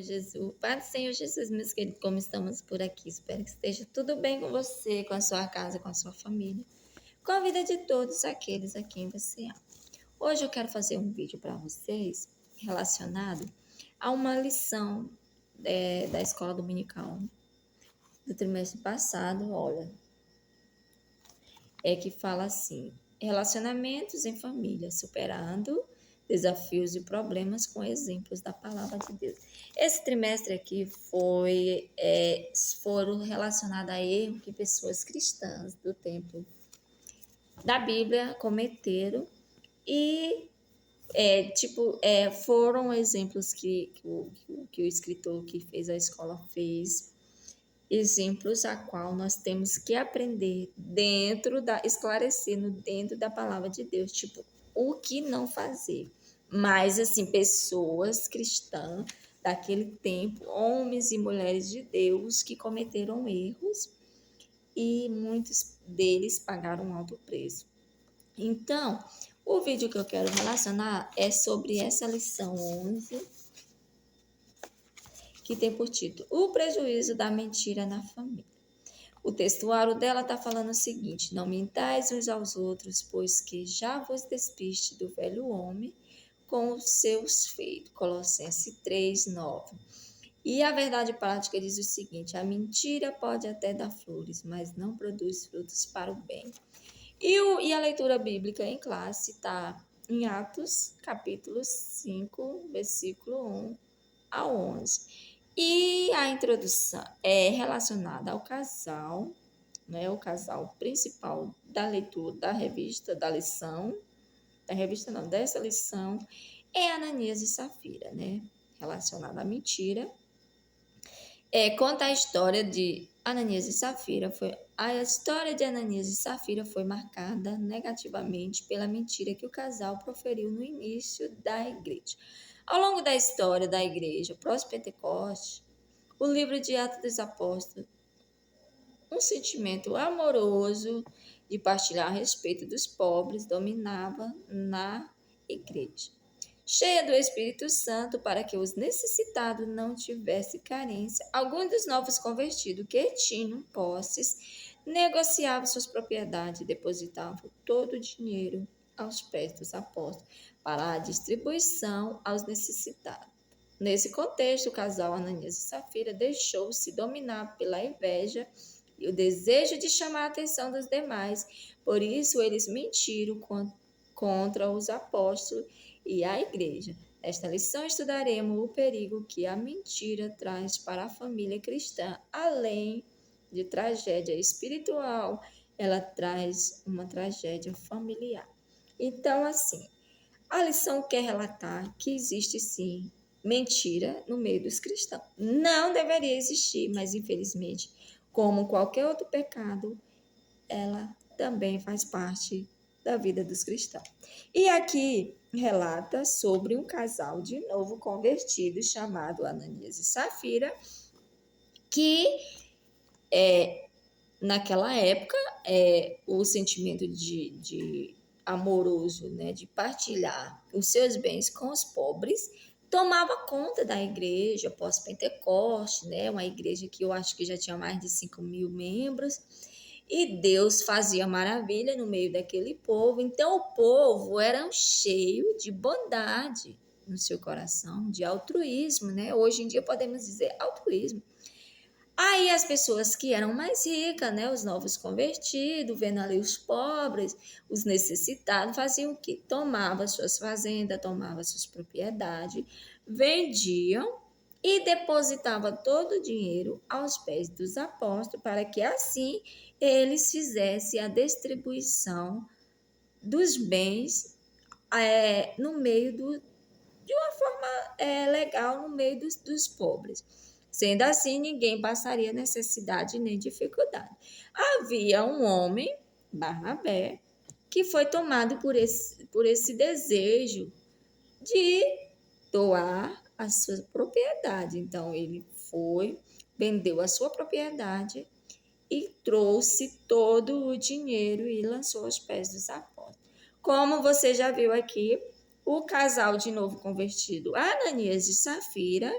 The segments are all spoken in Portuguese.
Jesus, Pai do Senhor Jesus, meus queridos, como estamos por aqui? Espero que esteja tudo bem com você, com a sua casa, com a sua família, com a vida de todos aqueles a quem você ama. Hoje eu quero fazer um vídeo para vocês relacionado a uma lição da escola dominical do trimestre passado, olha, que fala assim: relacionamentos em família, superando desafios e problemas com exemplos da palavra de Deus. Esse trimestre aqui foram relacionados a erros que pessoas cristãs do tempo da Bíblia cometeram e foram exemplos que o escritor que fez a escola fez, exemplos a qual nós temos que aprender esclarecendo dentro da palavra de Deus, tipo, o que não fazer. Mas, assim, pessoas cristãs daquele tempo, homens e mulheres de Deus que cometeram erros e muitos deles pagaram um alto preço. Então, o vídeo que eu quero relacionar é sobre essa lição 11, que tem por título O Prejuízo da Mentira na Família. O textuário dela está falando o seguinte: não mintais uns aos outros, pois que já vos despiste do velho homem com os seus feitos. Colossenses 3:9. E a verdade prática diz o seguinte: a mentira pode até dar flores, mas não produz frutos para o bem. E a leitura bíblica em classe está em Atos, capítulo 5, versículo 1 a 11. E a introdução é relacionada ao casal, né? O casal principal da leitura da revista, dessa lição, é Ananias e Safira, né? Relacionada à mentira. Conta a história de Ananias e Safira. A história de Ananias e Safira foi marcada negativamente pela mentira que o casal proferiu no início da igreja. Ao longo da história da igreja pós-Pentecoste, o livro de Atos dos Apóstolos, um sentimento amoroso de partilhar a respeito dos pobres dominava na igreja, cheia do Espírito Santo para que os necessitados não tivessem carência. Alguns dos novos convertidos que tinham posses negociavam suas propriedades e depositavam todo o dinheiro aos pés dos apóstolos para a distribuição aos necessitados. Nesse contexto, o casal Ananias e Safira deixou-se dominar pela inveja e o desejo de chamar a atenção dos demais. Por isso, eles mentiram contra os apóstolos e a igreja. Nesta lição, estudaremos o perigo que a mentira traz para a família cristã. Além de tragédia espiritual, ela traz uma tragédia familiar. Então, assim, a lição quer relatar que existe, sim, mentira no meio dos cristãos. Não deveria existir, mas, infelizmente, como qualquer outro pecado, ela também faz parte da vida dos cristãos. E aqui relata sobre um casal de novo convertido chamado Ananias e Safira, que naquela época o sentimento de amoroso, né, de partilhar os seus bens com os pobres, tomava conta da igreja pós-Pentecoste, né, uma igreja que eu acho que já tinha mais de 5.000 membros, e Deus fazia maravilha no meio daquele povo. Então o povo era cheio de bondade no seu coração, de altruísmo, né? Hoje em dia podemos dizer altruísmo. Aí as pessoas que eram mais ricas, né, os novos convertidos, vendo ali os pobres, os necessitados, faziam o quê? Tomavam suas fazendas, tomavam suas propriedades, vendiam e depositavam todo o dinheiro aos pés dos apóstolos, para que assim eles fizessem a distribuição dos bens no meio de uma forma legal no meio dos pobres. Sendo assim, ninguém passaria necessidade nem dificuldade. Havia um homem, Barnabé, que foi tomado por esse desejo de doar a sua propriedade. Então, ele vendeu a sua propriedade e trouxe todo o dinheiro e lançou aos pés dos apóstolos. Como você já viu aqui, o casal de novo convertido, Ananias e Safira,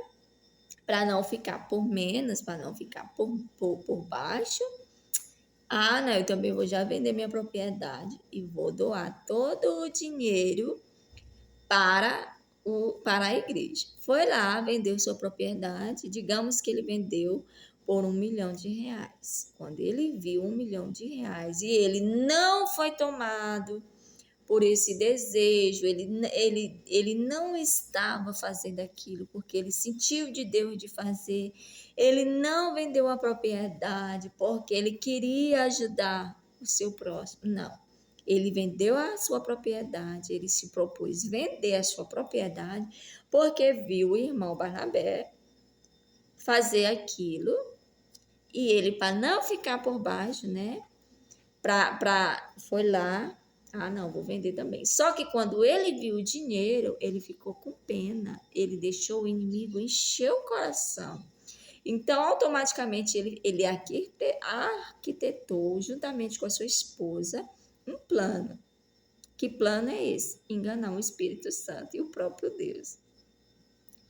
para não ficar por menos, para não ficar por baixo. Ah, não, eu também vou já vender minha propriedade e vou doar todo o dinheiro para a igreja. Foi lá, vendeu sua propriedade, digamos que ele vendeu por R$ 1 milhão. Quando ele viu R$ 1 milhão e ele não foi tomado por esse desejo, ele não estava fazendo aquilo porque ele sentiu de Deus de fazer, ele não vendeu a propriedade porque ele queria ajudar o seu próximo, não. Ele vendeu a sua propriedade, ele se propôs vender a sua propriedade porque viu o irmão Barnabé fazer aquilo e ele, para não ficar por baixo, né, foi lá, ah, não, vou vender também. Só que quando ele viu o dinheiro, ele ficou com pena, ele deixou o inimigo encher o coração. Então, automaticamente, ele arquitetou, juntamente com a sua esposa, um plano. Que plano é esse? Enganar o Espírito Santo e o próprio Deus.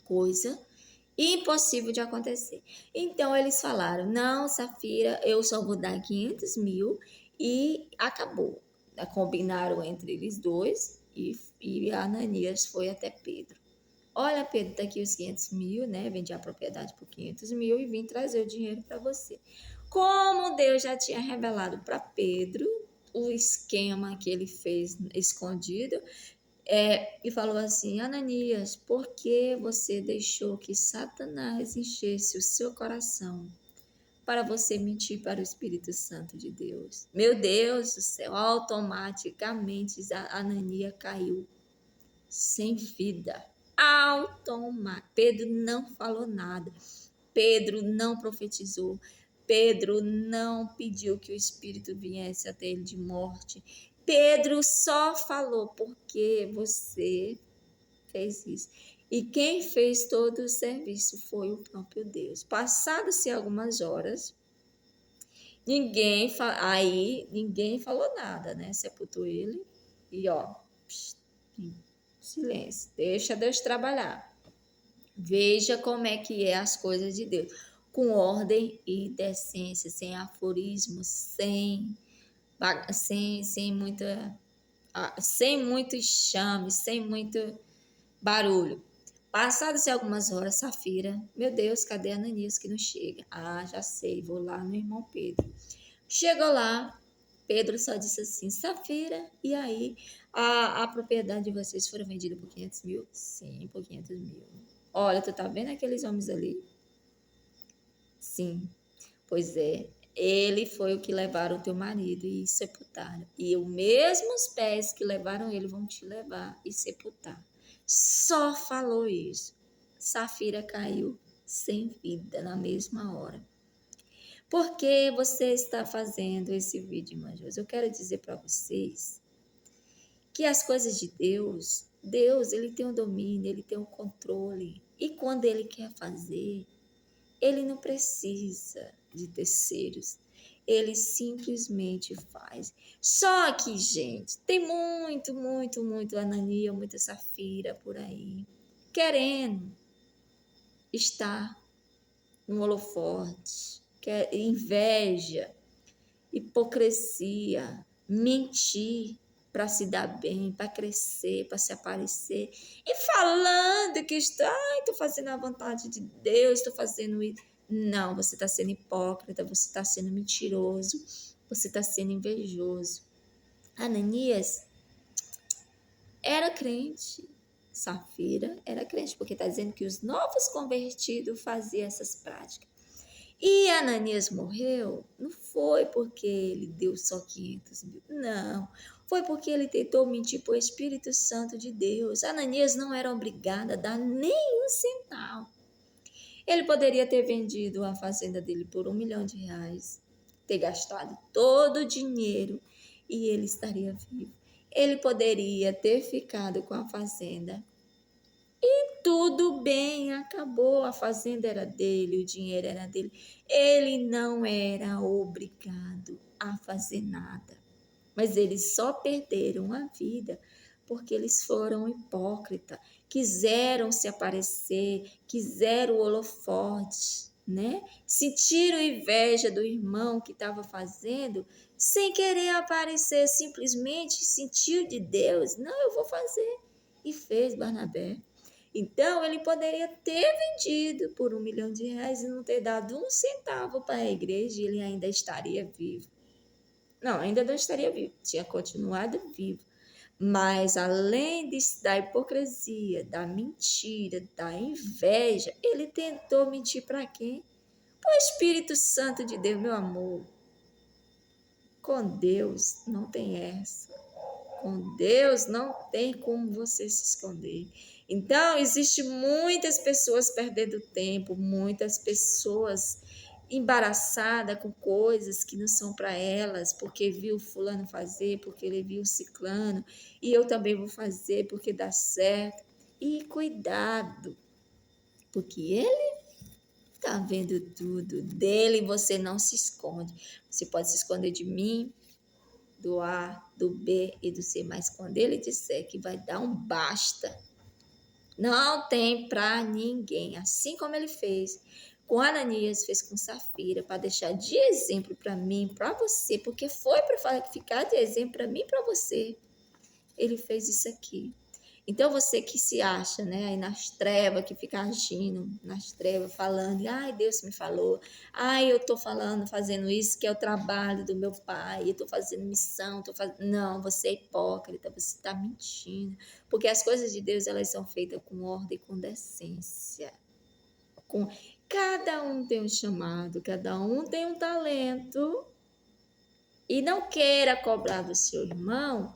Coisa impossível de acontecer. Então, eles falaram, não, Safira, eu só vou dar 500 mil e acabou. Combinaram entre eles dois e Ananias foi até Pedro. Olha, Pedro, tá aqui os 500 mil, né? Vendi a propriedade por 500 mil e vim trazer o dinheiro para você. Como Deus já tinha revelado para Pedro o esquema que ele fez escondido, e falou assim, Ananias, por que você deixou que Satanás enchesse o seu coração para você mentir para o Espírito Santo de Deus? Meu Deus do céu, automaticamente Ananias caiu sem vida. Pedro não falou nada. Pedro não profetizou. Pedro não pediu que o Espírito viesse até ele de morte. Pedro só falou porque você fez isso. E quem fez todo o serviço foi o próprio Deus. Passadas-se algumas horas, ninguém falou nada, né? Sepultou ele e silêncio, deixa Deus trabalhar. Veja como é que é as coisas de Deus, com ordem e decência, sem aforismo, sem muito enxame, sem muito barulho. Passadas algumas horas, Safira, meu Deus, cadê Ananias que não chega? Ah, já sei, vou lá no irmão Pedro. Chegou lá, Pedro só disse assim, Safira, e aí? A propriedade de vocês foram vendida por 500 mil? Sim, por 500 mil. Olha, tu tá vendo aqueles homens ali? Sim, pois é. Ele foi o que levaram o teu marido e sepultaram. E os mesmos pés que levaram ele vão te levar e sepultar. Só falou isso. Safira caiu sem vida na mesma hora. Por que você está fazendo esse vídeo, irmãos? Eu quero dizer para vocês que as coisas de Deus, ele tem o domínio, ele tem o controle. E quando ele quer fazer, ele não precisa de terceiros. Ele simplesmente faz. Só que, gente, tem muito Anania, muita Safira por aí, querendo estar no holofote, inveja, hipocrisia, mentir para se dar bem, para crescer, para se aparecer. E falando que estou fazendo a vontade de Deus, estou fazendo isso. Não, você está sendo hipócrita, você está sendo mentiroso, você está sendo invejoso. Ananias era crente, Safira era crente, porque está dizendo que os novos convertidos faziam essas práticas. E Ananias morreu, não foi porque ele deu só 500 mil, não. Foi porque ele tentou mentir para o Espírito Santo de Deus. Ananias não era obrigado a dar nem um centavo. Ele poderia ter vendido a fazenda dele por R$ 1 milhão, ter gastado todo o dinheiro e ele estaria vivo. Ele poderia ter ficado com a fazenda e tudo bem, acabou, a fazenda era dele, o dinheiro era dele. Ele não era obrigado a fazer nada, mas eles só perderam a vida porque eles foram hipócritas, quiseram se aparecer, quiseram o holofote, né? Sentiram inveja do irmão que estava fazendo, sem querer aparecer, simplesmente sentiu de Deus, não, eu vou fazer. E fez Barnabé. Então, ele poderia ter vendido por R$ 1 milhão e não ter dado um centavo para a igreja e ele ainda estaria vivo. Não, ainda não estaria vivo, tinha continuado vivo. Mas além da hipocrisia, da mentira, da inveja, ele tentou mentir para quem? Para o Espírito Santo de Deus, meu amor. Com Deus não tem essa. Com Deus não tem como você se esconder. Então, existe muitas pessoas perdendo tempo, muitas pessoas embaraçadas com coisas que não são para elas, porque viu fulano fazer, porque ele viu ciclano, e eu também vou fazer porque dá certo. E cuidado, porque ele está vendo tudo. Dele você não se esconde. Você pode se esconder de mim, do A, do B e do C, mas quando ele disser que vai dar um basta, não tem para ninguém. Assim como ele fez com Ananias, fez com Safira, para deixar de exemplo para mim, para você, porque foi para ficar de exemplo para mim e para você. Ele fez isso aqui. Então, você que se acha, né, aí nas trevas, que fica agindo nas trevas, falando, ai, Deus me falou, ai, eu tô falando, fazendo isso, que é o trabalho do meu pai, eu tô fazendo missão, Não, você é hipócrita, você tá mentindo, porque as coisas de Deus, elas são feitas com ordem e com decência. Cada um tem um chamado, cada um tem um talento, e não queira cobrar do seu irmão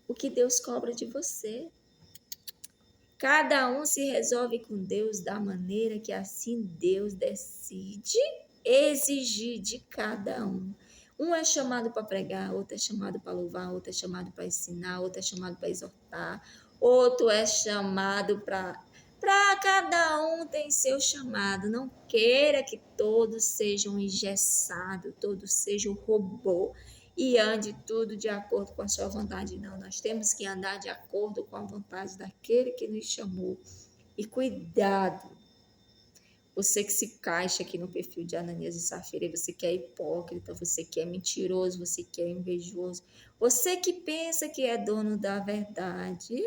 o que Deus cobra de você. Cada um se resolve com Deus da maneira que assim Deus decide exigir de cada um. Um é chamado para pregar, outro é chamado para louvar, outro é chamado para ensinar, outro é chamado para exortar, outro é chamado para cada um tem seu chamado. Não queira que todos sejam engessados, todos sejam robô e ande tudo de acordo com a sua vontade. Não, nós temos que andar de acordo com a vontade daquele que nos chamou. E cuidado, você que se caixa aqui no perfil de Ananias e Safira, você que é hipócrita, você que é mentiroso, você que é invejoso, você que pensa que é dono da verdade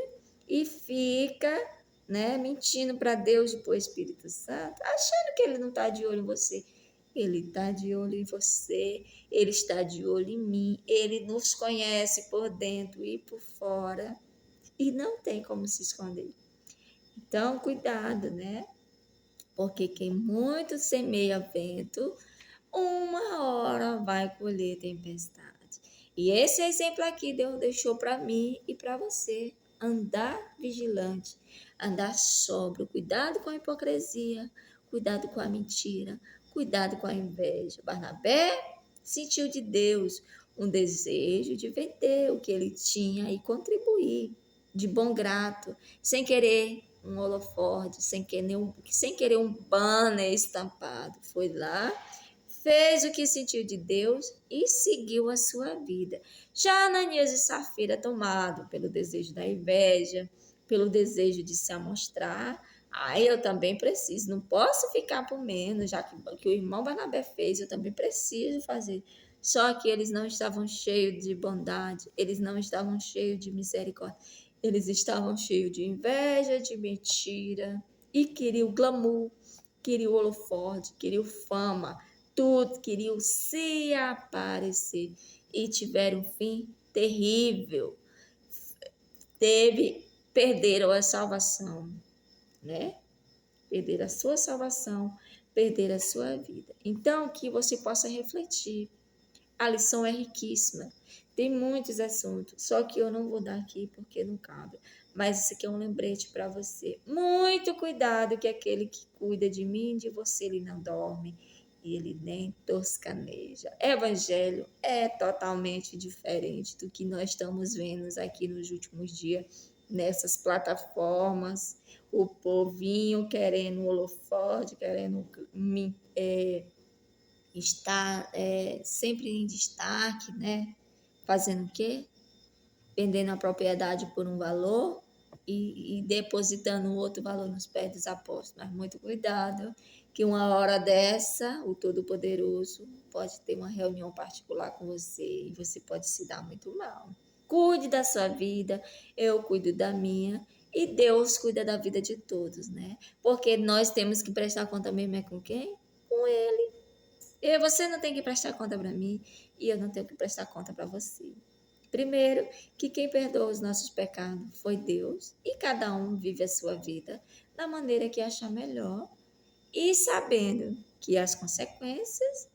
e fica, né, mentindo para Deus e para o Espírito Santo, achando que ele não está de olho em você. Ele está de olho em você, ele está de olho em mim, ele nos conhece por dentro e por fora e não tem como se esconder. Então, cuidado, né? Porque quem muito semeia vento, uma hora vai colher tempestade. E esse exemplo aqui Deus deixou para mim e para você. Andar vigilante, andar sóbrio, cuidado com a hipocrisia, cuidado com a mentira, cuidado com a inveja. Barnabé sentiu de Deus um desejo de vender o que ele tinha e contribuir de bom grato, sem querer um holofote, sem querer um banner estampado. Foi lá, fez o que sentiu de Deus e seguiu a sua vida. Já Ananias e Safira, tomado pelo desejo da inveja, pelo desejo de se amostrar, eu também preciso, não posso ficar por menos, já que o irmão Barnabé fez, eu também preciso fazer. Só que eles não estavam cheios de bondade, eles não estavam cheios de misericórdia, eles estavam cheios de inveja, de mentira e queriam glamour, queriam holofote, queriam fama, tudo, queriam se aparecer e tiveram um fim terrível. Perderam a salvação, né? Perderam a sua salvação, perderam a sua vida. Então, que você possa refletir. A lição é riquíssima. Tem muitos assuntos, só que eu não vou dar aqui porque não cabe. Mas isso aqui é um lembrete para você. Muito cuidado que aquele que cuida de mim e de você, ele não dorme e ele nem toscaneja. Evangelho é totalmente diferente do que nós estamos vendo aqui nos últimos dias, nessas plataformas, o povinho querendo holofote, querendo estar sempre em destaque, né? Fazendo o quê? Vendendo a propriedade por um valor, e depositando outro valor nos pés dos apóstolos. Mas muito cuidado, que uma hora dessa, o Todo-Poderoso pode ter uma reunião particular com você e você pode se dar muito mal. Cuide da sua vida, eu cuido da minha e Deus cuida da vida de todos, né? Porque nós temos que prestar conta mesmo com quem? Com Ele. Você não tem que prestar conta para mim e eu não tenho que prestar conta para você. Primeiro, que quem perdoa os nossos pecados foi Deus e cada um vive a sua vida da maneira que achar melhor e sabendo que as consequências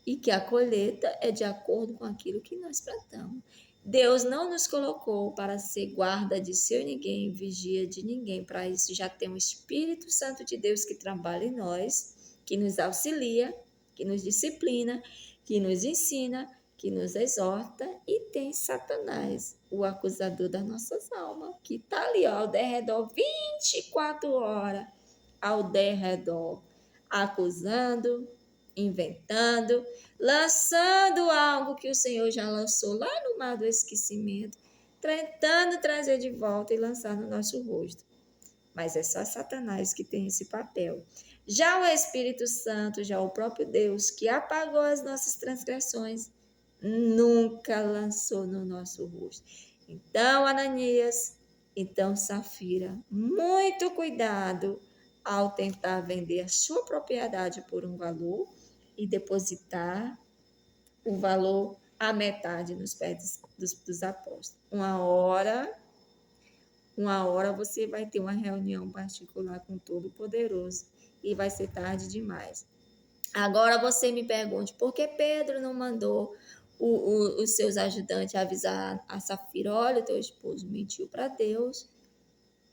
e que a colheita é de acordo com aquilo que nós plantamos. Deus não nos colocou para ser guarda de seu ninguém, vigia de ninguém. Para isso já tem o Espírito Santo de Deus que trabalha em nós, que nos auxilia, que nos disciplina, que nos ensina, que nos exorta, e tem Satanás, o acusador das nossas almas, que está ali ó, ao derredor 24 horas, ao derredor, acusando, inventando, lançando algo que o Senhor já lançou lá no mar do esquecimento, tentando trazer de volta e lançar no nosso rosto. Mas é só Satanás que tem esse papel. Já o Espírito Santo, já o próprio Deus, que apagou as nossas transgressões, nunca lançou no nosso rosto. Então, Ananias, então Safira, muito cuidado ao tentar vender a sua propriedade por um valor e depositar o valor à metade nos pés dos apóstolos. Uma hora você vai ter uma reunião particular com o Todo-Poderoso e vai ser tarde demais. Agora você me pergunte, por que Pedro não mandou os seus ajudantes avisar a Safira, olha, teu esposo mentiu para Deus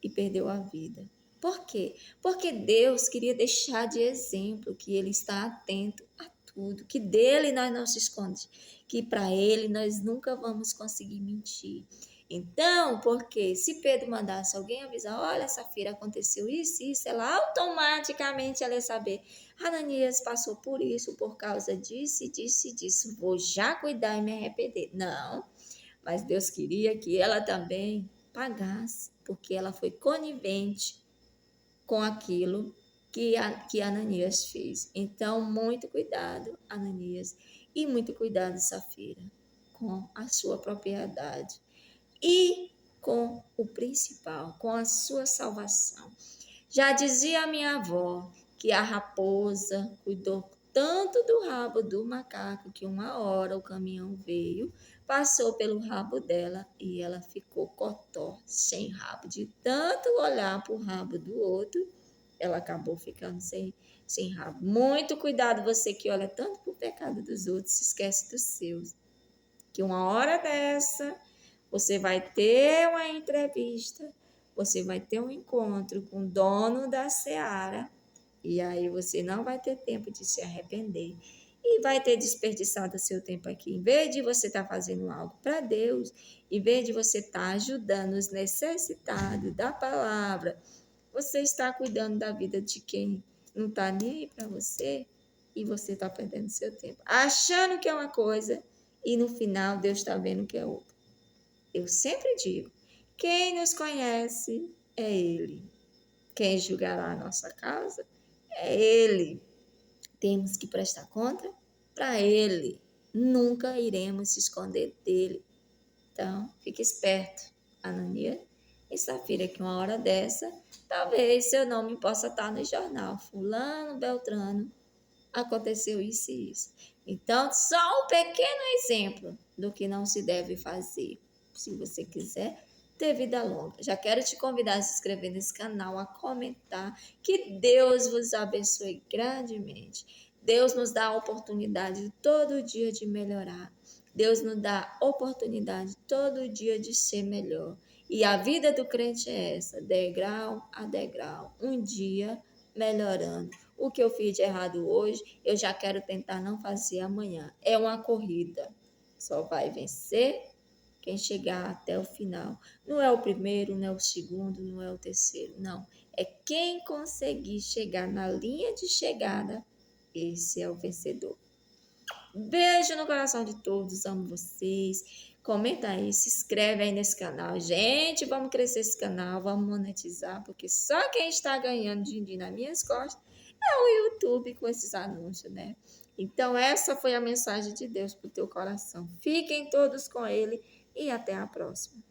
e perdeu a vida. Por quê? Porque Deus queria deixar de exemplo que Ele está atento a tudo, que dele nós não se esconde, que para Ele nós nunca vamos conseguir mentir. Então, porque se Pedro mandasse alguém avisar, olha, Safira, aconteceu isso, ela automaticamente ela ia saber, Ananias passou por isso, por causa disso, vou já cuidar e me arrepender. Não, mas Deus queria que ela também pagasse, porque ela foi conivente com aquilo que Ananias fez. Então, muito cuidado, Ananias, e muito cuidado, Safira, com a sua propriedade e com o principal, com a sua salvação. Já dizia a minha avó que a raposa cuidou tanto do rabo do macaco que uma hora o caminhão veio, passou pelo rabo dela e ela ficou cotó, sem rabo. De tanto olhar para o rabo do outro, ela acabou ficando sem rabo. Muito cuidado, você que olha tanto para o pecado dos outros, se esquece dos seus. Que uma hora dessa, você vai ter uma entrevista, você vai ter um encontro com o dono da seara, e aí você não vai ter tempo de se arrepender. E vai ter desperdiçado seu tempo aqui. Em vez de você estar fazendo algo para Deus, em vez de você estar ajudando os necessitados da palavra, você está cuidando da vida de quem não está nem aí para você, e você está perdendo seu tempo. Achando que é uma coisa, e no final Deus está vendo que é outra. Eu sempre digo, quem nos conhece é Ele. Quem julgará a nossa causa é Ele. Temos que prestar conta para Ele. Nunca iremos se esconder dele. Então, fique esperto, Ananias e Safira, que uma hora dessa, talvez seu nome possa estar no jornal. Fulano, Beltrano, aconteceu isso e isso. Então, só um pequeno exemplo do que não se deve fazer. Se você quiser ter vida longa. Já quero te convidar a se inscrever nesse canal, a comentar. Que Deus vos abençoe grandemente. Deus nos dá a oportunidade todo dia de melhorar. Deus nos dá a oportunidade todo dia de ser melhor. E a vida do crente é essa, degrau a degrau, um dia melhorando. O que eu fiz de errado hoje, eu já quero tentar não fazer amanhã. É uma corrida. Só vai vencer quem chegar até o final. Não é o primeiro, não é o segundo, não é o terceiro, não. É quem conseguir chegar na linha de chegada, esse é o vencedor. Beijo no coração de todos, amo vocês. Comenta aí, se inscreve aí nesse canal. Gente, vamos crescer esse canal, vamos monetizar, porque só quem está ganhando din-din nas minhas costas é o YouTube com esses anúncios, né? Então, essa foi a mensagem de Deus para o teu coração. Fiquem todos com Ele e até a próxima.